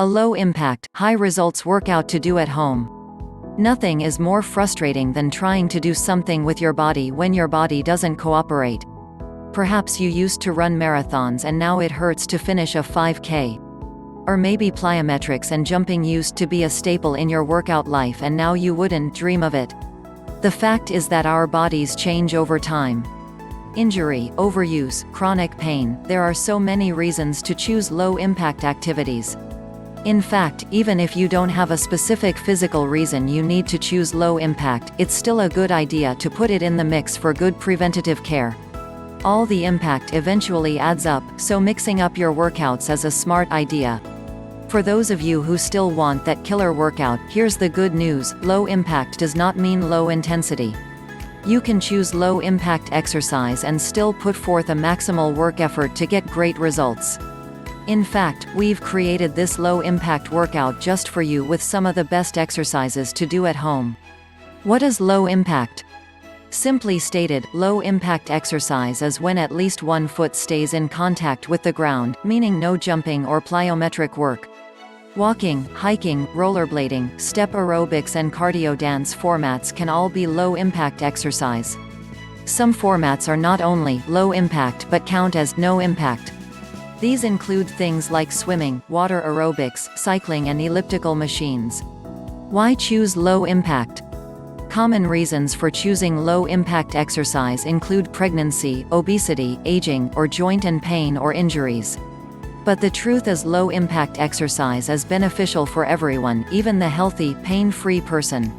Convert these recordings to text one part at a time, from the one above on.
A low-impact, high-results workout to do at home. Nothing is more frustrating than trying to do something with your body when your body doesn't cooperate. Perhaps you used to run marathons and now it hurts to finish a 5K. Or maybe plyometrics and jumping used to be a staple in your workout life and now you wouldn't dream of it. The fact is that our bodies change over time. Injury, overuse, chronic pain, there are so many reasons to choose low-impact activities. In fact, even if you don't have a specific physical reason you need to choose low impact, it's still a good idea to put it in the mix for good preventative care. All the impact eventually adds up, so mixing up your workouts is a smart idea. For those of you who still want that killer workout, here's the good news: low impact does not mean low intensity. You can choose low impact exercise and still put forth a maximal work effort to get great results. In fact, we've created this low-impact workout just for you with some of the best exercises to do at home. What is low impact? Simply stated, low-impact exercise is when at least one foot stays in contact with the ground, meaning no jumping or plyometric work. Walking, hiking, rollerblading, step aerobics and cardio dance formats can all be low-impact exercise. Some formats are not only low impact but count as no impact. These include things like swimming, water aerobics, cycling and elliptical machines. Why choose low impact? Common reasons for choosing low-impact exercise include pregnancy, obesity, aging, or joint and pain or injuries. But the truth is low-impact exercise is beneficial for everyone, even the healthy, pain-free person.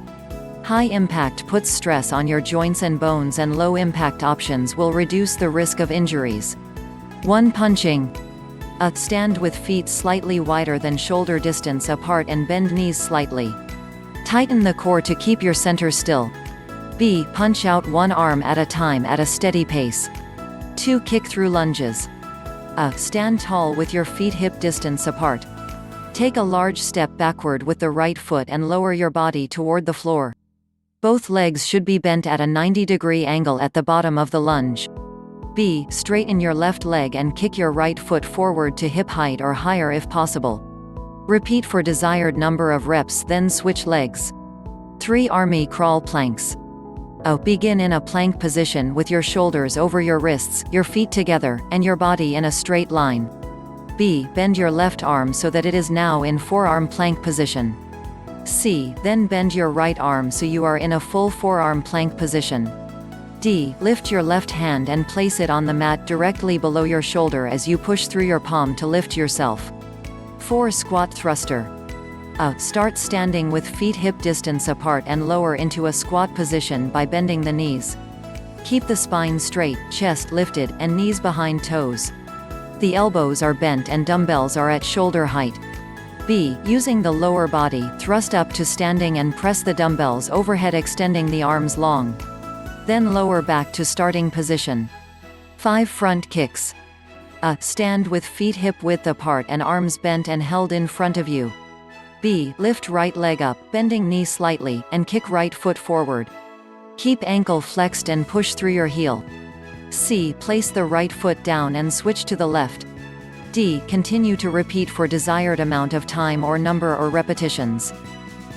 High impact puts stress on your joints and bones and low-impact options will reduce the risk of injuries. 1. Punching. A. Stand with feet slightly wider than shoulder distance apart and bend knees slightly. Tighten the core to keep your center still. B. Punch out one arm at a time at a steady pace. 2. Kick through lunges. A. Stand tall with your feet hip distance apart. Take a large step backward with the right foot and lower your body toward the floor. Both legs should be bent at a 90-degree angle at the bottom of the lunge. B. Straighten your left leg and kick your right foot forward to hip height or higher if possible. Repeat for desired number of reps, then switch legs. 3. Army crawl planks. A. Begin in a plank position with your shoulders over your wrists, your feet together, and your body in a straight line. B. Bend your left arm so that it is now in forearm plank position. C. Then bend your right arm so you are in a full forearm plank position. D. Lift your left hand and place it on the mat directly below your shoulder as you push through your palm to lift yourself. 4. Squat thruster. A. Start standing with feet hip distance apart and lower into a squat position by bending the knees. Keep the spine straight, chest lifted, and knees behind toes. The elbows are bent and dumbbells are at shoulder height. B. Using the lower body, thrust up to standing and press the dumbbells overhead, extending the arms long. Then lower back to starting position. 5. Front kicks. A. Stand with feet hip width apart and arms bent and held in front of you. B. Lift right leg up, bending knee slightly, and kick right foot forward. Keep ankle flexed and push through your heel. C. Place the right foot down and switch to the left. D. Continue to repeat for desired amount of time or number or repetitions.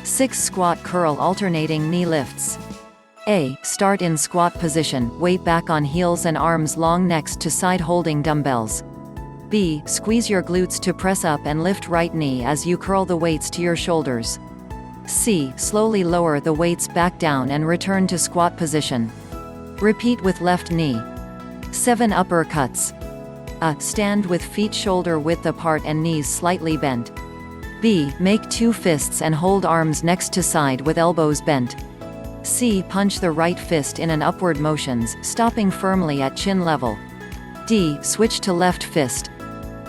6. Squat curl alternating knee lifts. A. Start in squat position, weight back on heels and arms long next to side holding dumbbells. B. Squeeze your glutes to press up and lift right knee as you curl the weights to your shoulders. C. Slowly lower the weights back down and return to squat position. Repeat with left knee. 7. Uppercuts. A. Stand with feet shoulder width apart and knees slightly bent. B. Make 2 fists and hold arms next to side with elbows bent. C. Punch the right fist in an upward motions, stopping firmly at chin level. D. Switch to left fist.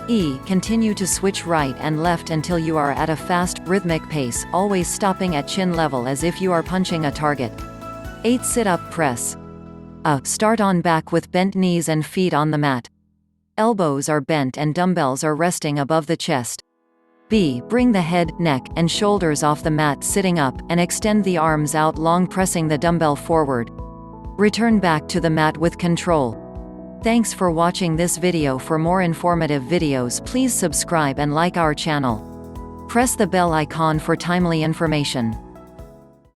E. Continue to switch right and left until you are at a fast, rhythmic pace, always stopping at chin level as if you are punching a target. 8. Sit-up press. A. Start on back with bent knees and feet on the mat. Elbows are bent and dumbbells are resting above the chest. B. Bring the head, neck, and shoulders off the mat sitting up, and extend the arms out long, pressing the dumbbell forward. Return back to the mat with control. Thanks for watching this video. For more informative videos, please subscribe and like our channel. Press the bell icon for timely information.